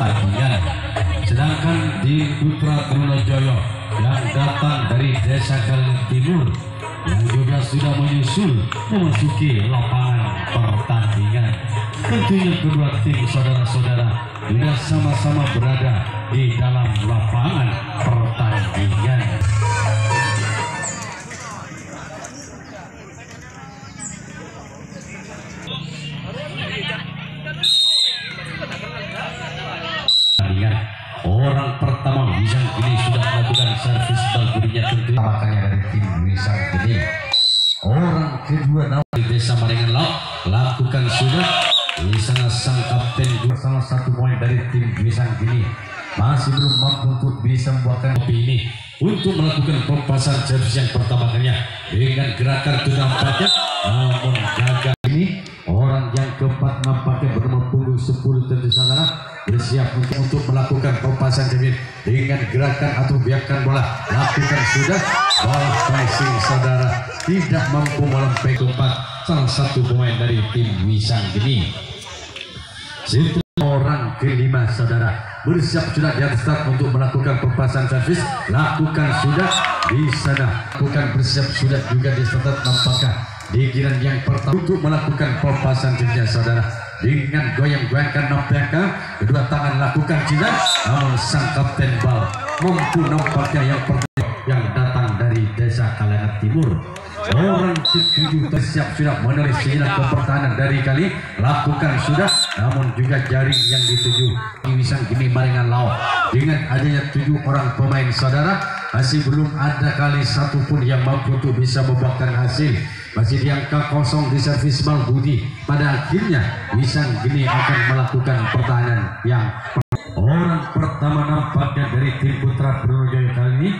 pertandingan. Sedangkan di Putra Trunojoyo yang datang dari Desa Kalian Timur yang juga sudah menyusul memasuki lapangan pertandingan. Tentunya kedua tim saudara-saudara sudah sama-sama berada di dalam lapangan pertandingan. Orang pertama Wisang Geni sudah melakukan servis bal budinya tentu makanya dari tim Wisang Geni. Orang kedua dari Desa Marengan Laut lakukan sudah di sana sang kapten juga salah satu poin dari tim Wisang Geni masih belum mampu untuk bisa membuatkan kopi ini untuk melakukan pelepasan servis yang pertama kalinya dengan gerakan itu nampaknya namun gagal. Ini orang yang keempat nampaknya bernama punggung 10 tentu saudara bersiap untuk melakukan pelepasan servis dengan gerakan atau biarkan bola lakukan sudah bola passing saudara tidak mampu melempeng tempat salah satu pemain dari tim Wisang Geni. Orang kelima saudara bersiap sudah di atas start untuk melakukan pelepasan servis lakukan sudah di sana lakukan bersiap sudah juga di start nampaknya di giliran yang pertama untuk melakukan pelepasan servisnya saudara dengan goyang-goyangkan nampaknya kedua tangan lakukan sudah namun sang kapten bal mampu nampaknya yang pertama yang datang dari Desa Kalangan Timur. Orang ketujuh tersiap sudah menulis sinyal ke pertahanan dari kali lakukan sudah namun juga jaring yang dituju Wisang Geni Marengan Laut dengan adanya 7 orang pemain saudara masih belum ada kali satupun yang mampu untuk bisa membuahkan hasil. Masih di angka kosong di servis bal budi. Pada akhirnya Wisang Geni akan melakukan pertahanan yang orang pertama nampaknya dari tim Putra Trunojoyo kali ini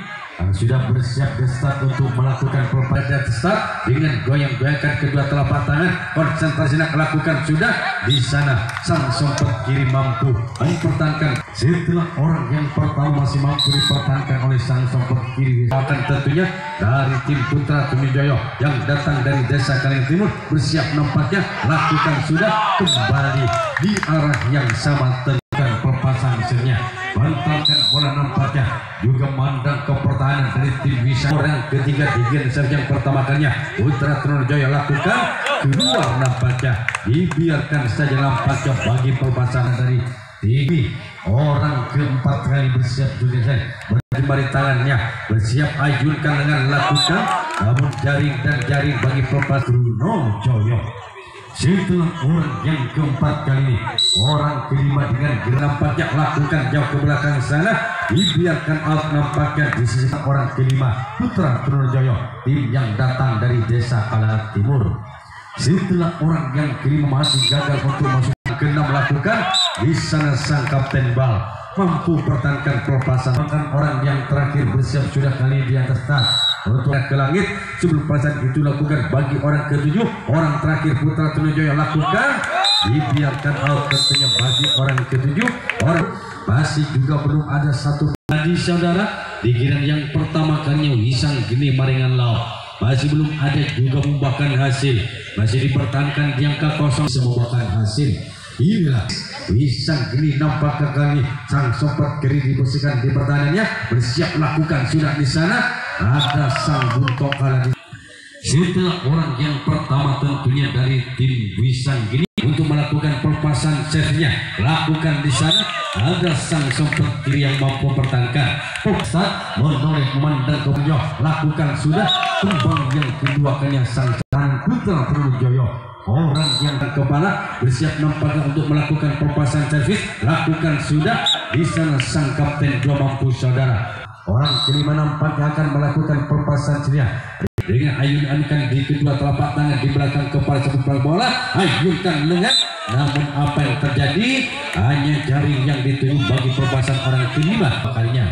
sudah bersiap di start untuk melakukan pelepasan start dengan goyang-goyangkan kedua telapak tangan konsentrasi nak lakukan sudah di sana sang sompet kiri mampu mempertahankan setelah orang yang pertama masih mampu dipertahankan oleh sang sompet kiri akan tentunya dari tim Putra Trunojoyo yang datang dari Desa Kalian Timur bersiap nampaknya lakukan sudah kembali di arah yang sama tentukan pelepasan hasilnya bantalkan bola nampaknya juga mandang ke pertahanan dari tim Wisang. Orang ketiga di game yang pertama kalinya Putra Trunojoyo lakukan keluar nampaknya dibiarkan saja nampaknya bagi pelepasan dari tim. Orang keempat kali bersiap juga berjemari tangannya bersiap ajunkan dengan lakukan namun jaring dan jaring bagi pelepas Trunojoyo. Setelah orang yang keempat kali ini orang kelima dengan nampaknya lakukan jauh ke belakang sana dibiarkan out nampaknya di sisi orang kelima Putra Trunojoyo tim yang datang dari Desa Kalangan Timur. Setelah orang yang kelima masih gagal untuk masuk ke-6 lakukan di sana sang kapten bal mampu pertahankan pelepasan bahkan orang yang terakhir bersiap sudah kali di atas start untuk ke langit sebelum pelepasan itu lakukan bagi orang ketujuh orang terakhir Putra Trunojoyo lakukan dibiarkan out tentunya bagi orang ketujuh orang masih juga belum ada satu lagi saudara di giliran yang pertama kalinya Wisang Geni Marengan Laut masih belum ada juga membuahkan hasil masih dipertahankan di angka kosong membuahkan hasil. Inilah Wisang Geni nampak kali sang sompet kiri dibersihkan di pertahanannya bersiap lakukan sudah di sana ada sang buntok kalah setelah orang yang pertama tentunya dari tim Wisang Geni untuk melakukan pelepasan servisnya lakukan di sana ada sang sompet kiri yang mampu pertahankan Ustaz menoleh memandang ke bawah lakukan sudah kembang yang kedua kalinya sang Putra Trunojoyo orang yang kepala bersiap nampaknya untuk melakukan pelepasan servis lakukan sudah di sana sang kapten dua mampu saudara orang kelima nampaknya akan melakukan pelepasan servis dengan ayunkan di kedua telapak tangan di belakang kepala sepak bola ayunkan lengan namun apa yang terjadi hanya jaring yang dituju bagi pelepasan orang kelima kalinya.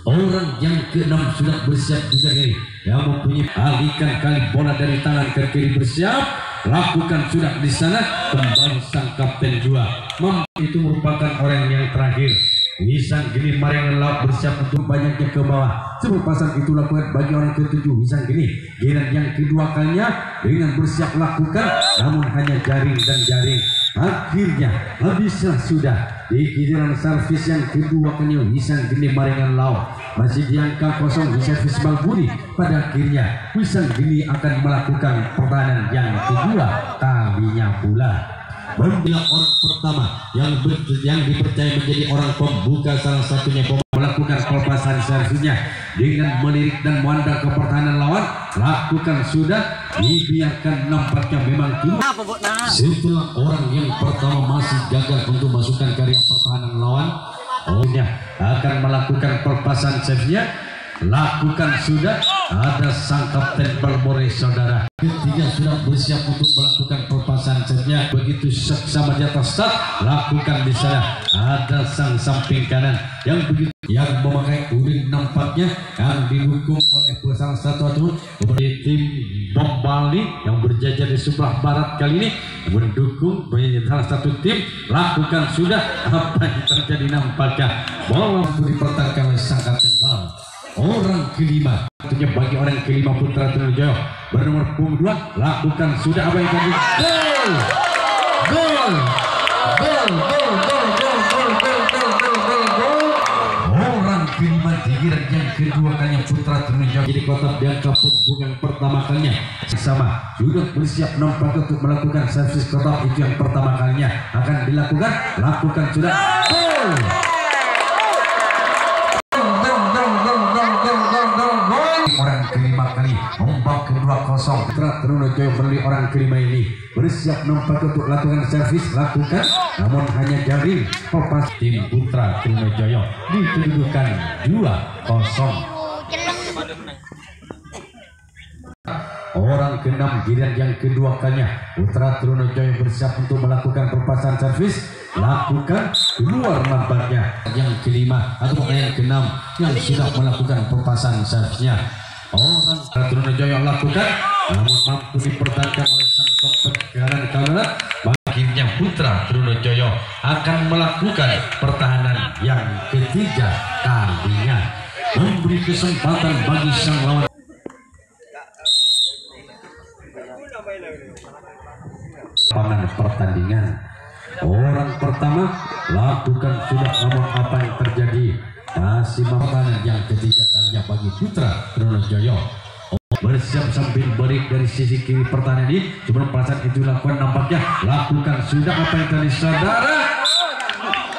Orang yang keenam sudah bersiap juga kiri yang mempunyai alihkan kali bola dari tangan ke kiri bersiap lakukan sudah di sana kembali sang kapten dua itu merupakan orang yang terakhir Wisang Geni Marengan Laut bersiap untuk banyaknya ke bawah sebelum pasang itu lakukan bagi orang ketujuh Wisang Geni giliran yang kedua kalinya dengan bersiap lakukan namun hanya jaring dan jaring akhirnya habislah sudah di giliran servis yang kedua kali Wisang Geni Marengan Laut masih di angka kosong di servis Balburi. Pada akhirnya Wisang Geni akan melakukan pertahanan yang kedua kalinya pula. Bila orang pertama yang dipercaya menjadi orang pembuka, salah satunya melakukan pelepasan servisnya dengan melirik dan muanda ke pertahanan lawan, lakukan sudah, dibiarkan nampaknya memang kini. Setelah orang yang pertama masih gagal untuk masukkan karya pertahanan lawan, akan melakukan pelepasan servisnya, lakukan sudah, ada sang kapten Balmore saudara. Ketiga sudah bersiap untuk melakukan pelepasan servisnya, begitu sama di atas start, lakukan di sana. Ada sang samping kanan yang begitu yang memakai uring nampaknya yang didukung oleh salah satu seperti tim Bom Bali yang berjajar di sebelah barat kali ini mendukung salah satu tim. Lakukan sudah, apa yang terjadi nampaknya bola dipertahankan oleh sang kapten Bal. Orang kelima, tentunya bagi orang kelima Putra Trunojoyo bernomor punggung 2, lakukan sudah apa yang tadi. Gol. Orang kelima di giliran yang kedua kalinya Putra Trunojoyo jadi kotak di angka punggung yang pertama kalinya sama sudah bersiap nampak untuk melakukan servis kotak itu yang pertama kalinya akan dilakukan. Lakukan sudah. Gol. Orang kelima kali ombak kedua kosong. Putra Trunojoyo melalui orang kelima ini bersiap nampak untuk lakukan servis, lakukan namun hanya jaring kopas tim Putra Trunojoyo di kedudukan 2-0. Orang keenam giliran yang kedua kalinya Putra Trunojoyo bersiap untuk melakukan pelepasan servis, lakukan keluar nampaknya yang kelima atau yang keenam yang sudah melakukan pelepasan servisnya. Orang Putra Trunojoyo lakukan namun mampu dipertahankan oleh sang kapten kanan kamera. Akhirnya Putra Trunojoyo akan melakukan pertahanan yang ketiga kalinya, memberi kesempatan bagi sang lawan. Lapangan pertandingan orang pertama lakukan sudah, namun apa yang terjadi masih pertahanan yang ketiga kalinya bagi Putra Trunojoyo. Bersiap sambil berik dari sisi kiri pertahanan ini sebelum pelasan itu lakukan nampaknya lakukan sudah apa yang tadi saudara.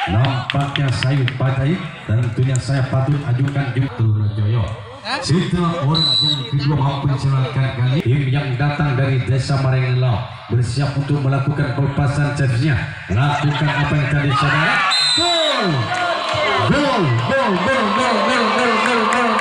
Nampaknya saya pakai tentunya saya patut ajukan di Trunojoyo. Setelah orang yang kedua mampu diselesaikan kali tim yang datang dari Desa Marengan Laut bersiap untuk melakukan pelepasan servisnya, lakukan apa yang tadi saudara. Gol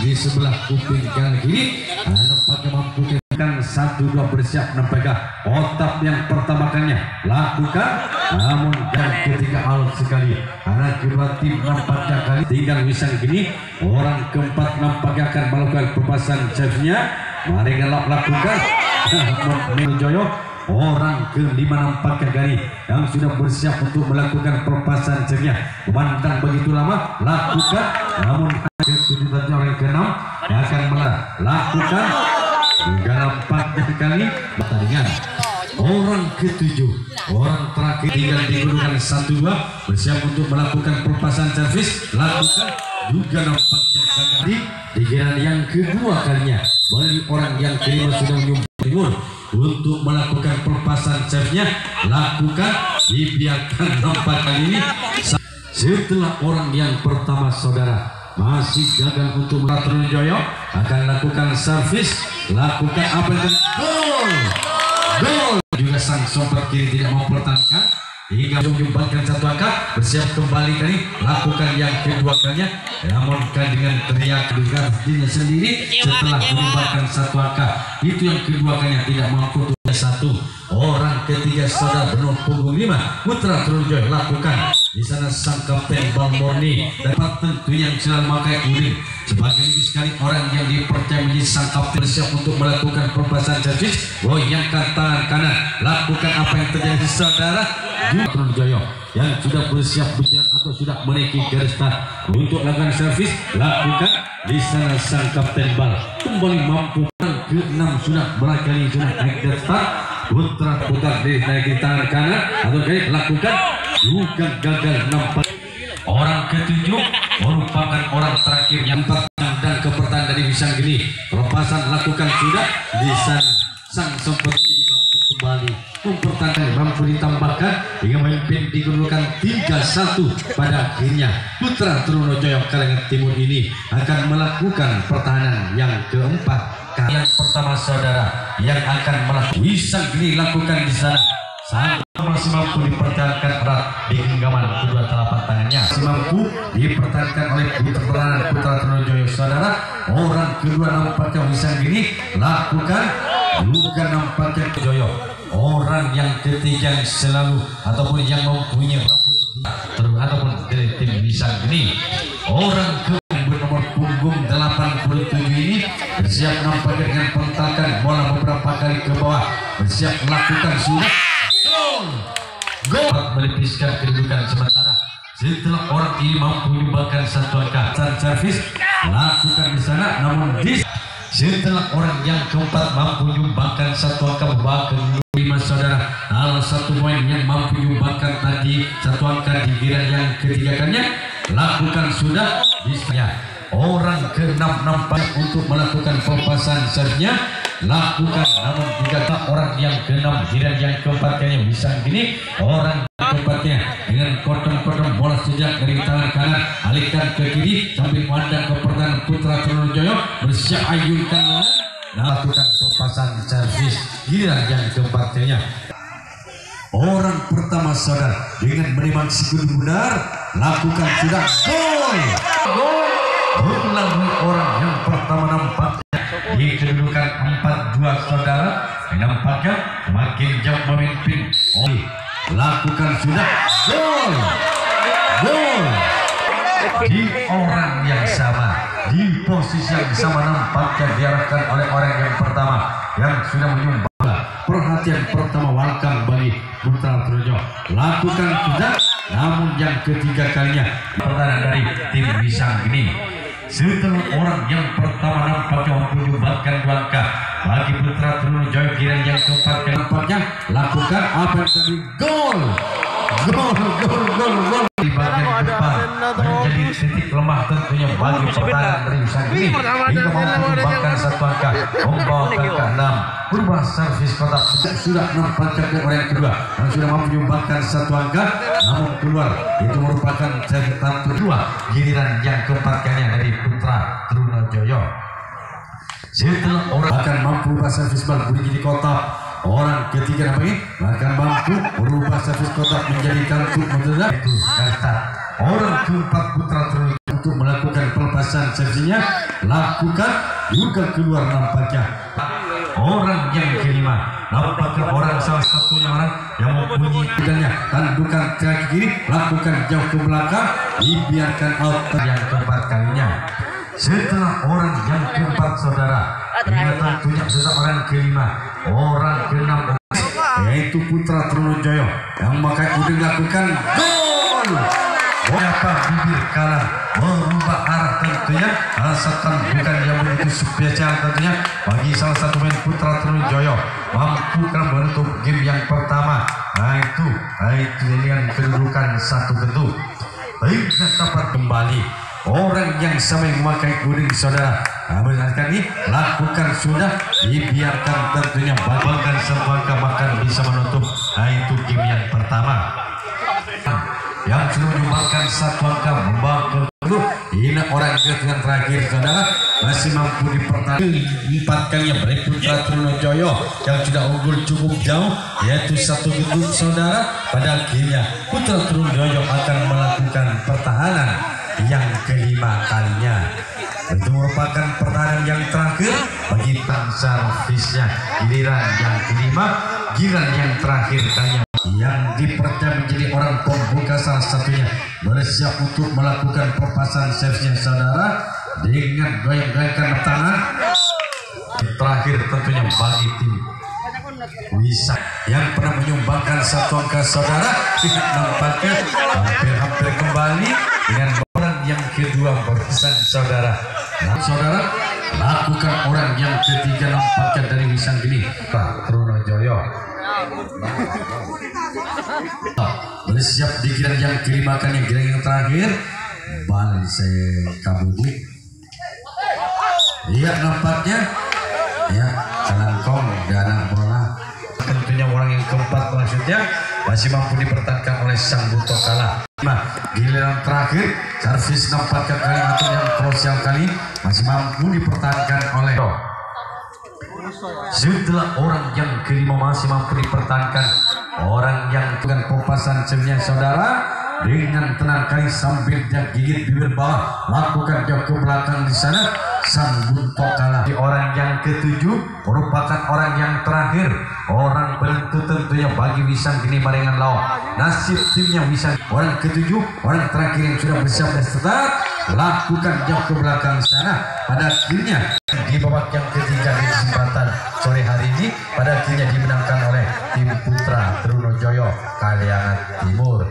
di sebelah kuping kanan kiri. Nampaknya mampu kan 1-2 bersiap nampaknya otak yang pertama kalinya lakukan namun yang ketiga out sekali karena kedua tim nampaknya kali tinggal Wisang Geni. Orang keempat nampaknya akan melakukan pelepasan servisnya, mari lakukan Trunojoyo. Orang kelima nampaknya Gani yang sudah bersiap untuk melakukan pelepasan servisnya, memandang begitu lama lakukan namun ketujuh tadi orang keenam yang akan melakukan hingga nampaknya kali pertandingan. Orang ketujuh, orang terakhir tinggal di gunungan 1-2 bersiap untuk melakukan pelepasan servis, lakukan juga nampaknya gagal di giliran yang kedua kalinya. Bagi orang yang kelima sudah menyumbang untuk melakukan pelepasan servisnya, lakukan, dibiarkan nampak kali ini. Setelah orang yang pertama saudara masih gagal untuk Trunojoyo akan lakukan servis, lakukan apa yang gol juga sang sobat kiri tidak mau pertahankan hingga menyumbangkan satu angka, bersiap kembali kali lakukan yang kedua kalinya namun dengan teriak dengan dirinya sendiri setelah menyumbangkan satu angka itu yang kedua kalinya tidak mampu untuk satu. Orang ketiga saudara benar punggung 5 Putra Trunojoyo lakukan di sana sang kapten Bang Morni dapat tentu yang selalu memakai uring sebagai sekali orang yang dipercaya menjadi sang kapten bersiap untuk melakukan pelepasan servis, goyangkan tangan kanan, lakukan apa yang terjadi saudara. Trunojoyo yang sudah bersiap berjalan atau sudah menaiki garis start untuk lakukan servis, lakukan di sana sang kapten Bal kembali mampu ke-6 sudah berkali sudah naik garis start, putar naik tangan kanan atau kayak lakukan juga gagal nampak. Orang ketujuh merupakan orang terakhir yang dan ke pertahanan dari Wisanggeni. Pelepasan lakukan sudah di sana. Sang sempat mampu kembali mempertahankan, mampu ditambahkan hingga memimpin dikedudukan 3-1. Pada akhirnya Putra Trunojoyo Kalengan Timur ini akan melakukan pertahanan yang keempat. Yang pertama saudara yang akan melakukan Wisanggeni lakukan di sana. Sang masih mampu dipertahankan erat di genggaman kedua telapak tangannya. Masih mampu dipertahankan oleh Putra Trunojoyo saudara. Orang kedua nampaknya Wisanggeni lakukan juga nampaknya Joyo. Orang yang ketiga yang selalu ataupun yang mempunyai rambut ataupun dari tim Wisanggeni. Orang nomor punggung 87 ini bersiap nampaknya dengan pentakan bola beberapa kali ke bawah, bersiap melakukan sudah gol melipiskan kedudukan sementara. Setelah orang ini mampu menyumbangkan satu angka, servis lakukan di sana, namun setelah orang yang keempat mampu menyumbangkan satu angka membawa ke 5 saudara. Salah satu poin yang mampu menyumbangkan tadi satu angka di giliran yang ketiga kalinya lakukan sudah bisa. Orang ke-6 nampak untuk melakukan pelepasan servisnya lakukan, namun juga orang yang ke-6 giliran yang keempatnya Wisanggeni. Orang keempatnya dengan kodong-kodong bola sejak dari tangan kanan alihkan ke kiri sambil memandang ke pertahanan Putra Trunojoyo bersiap ayunkan lakukan pelepasan servis giliran yang keempatnya. Orang pertama saudara dengan menimbang sekutu benar lakukan sudah gol. Melalui orang yang pertama nampaknya di kedudukan 4-2 saudara, nampaknya makin jauh memimpin. Lakukan sudah gol di orang yang sama, di posisi yang sama nampaknya diarahkan oleh orang yang pertama yang sudah menyumbang perhatian pertama welcome bagi Putra Trunojoyo. Lakukan sudah, namun yang ketiga kalinya pertahanan dari tim Wisanggeni. Setelah orang yang pertama nampaknya mampu menyumbangkan 2 angka bagi Putra Trunojoyo giliran yang keempat nampaknya lakukan apa yang tadi gol di bagian depan menjadi titik lemah tentunya bagi pertahanan dari Wisanggeni hingga mampu menyumbangkan satu angka membawa ke angka 6 berubah servis kotak sudah nampaknya ke orang kedua yang sudah mampu menyumbangkan satu angka namun keluar. Itu merupakan catatan kedua giliran yang keempat dari Putra Trunojoyo. Setelah orang akan mampu berubah servis bal menjadi kotak, orang ketiga namanya akan mampu berubah servis kotak menjadi kartu mendadak. Itu kata orang keempat Putra Trunojoyo untuk melakukan pelepasan servisnya lakukan juga keluar nampaknya. Orang yang kelima nampaknya orang salah satunya orang yang mempunyai pedangnya tandukan kaki kiri lakukan jauh ke belakang dibiarkan out yang keempat kalinya. Setelah orang yang keempat saudara ini tentunya seseorang kelima orang ke-6 yaitu Putra Trunojoyo yang memakai udeng lakukan gol. Siapa bibir kanan merubah arah tentunya asalkan bukan yang begitu spesial tentunya bagi salah satu main Putra Trunojoyo mampu menutup game yang pertama. Itu dengan kedudukan 1-1. Baik dapat kembali orang yang sama yang memakai udeng saudara. Benarkah ini lakukan sudah dibiarkan tentunya bahkan sebuah bahkan bisa menutup. Itu game yang pertama yang sudah menyumbangkan satu angka membawa ke kedua. Ini orang yang terakhir saudara masih mampu dipertahankan 4 kalinya dari Putra Trunojoyo yang sudah unggul cukup jauh yaitu 1-0 saudara. Pada akhirnya Putra Trunojoyo akan melakukan pertahanan yang kelima kalinya. Itu merupakan pertahanan yang terakhir bagi servisnya giliran yang kelima, giliran yang terakhir kalinya yang dipercaya menjadi orang pembuka salah satunya bersiap untuk melakukan pelepasan servisnya saudara dengan goyang-goyangkan tangan. Terakhir tentunya bagi tim Wisa yang pernah menyumbangkan satu angka saudara tidak nampaknya hampir kembali dengan orang yang kedua berpesan saudara. Saudara lakukan orang yang ketiga nampaknya dari Wisanggeni Pak Trunojoyo. Bersiap di giliran yang kelima kan yang giliran yang terakhir Balse Kabudi. Lihat nampaknya ya Kalangkong dan bola. Tentunya orang yang keempat maksudnya masih mampu dipertahankan oleh Sang Buto kalah. Nah, giliran terakhir servis nampaknya kali atau yang krusial kali masih mampu dipertahankan oleh setelah orang yang kelima masih mampu dipertahankan orang yang dengan pempasan sebenarnya saudara dengan tenang kali sambil dia gigit bibir bawah lakukan jauh ke belakang di sana. Sang Bunto kalah. Di orang yang ketujuh merupakan orang yang terakhir, orang penentu tentunya bagi Wisanggeni Marengan Lao. Nasib timnya Wisanggeni orang ketujuh, orang terakhir yang sudah bersiap dan start lakukan jauh ke belakang sana. Pada akhirnya di babak yang ketiga di kesempatan sore hari ini pada akhirnya dimenangkan oleh tim Putra Trunojoyo Kaliangan Timur.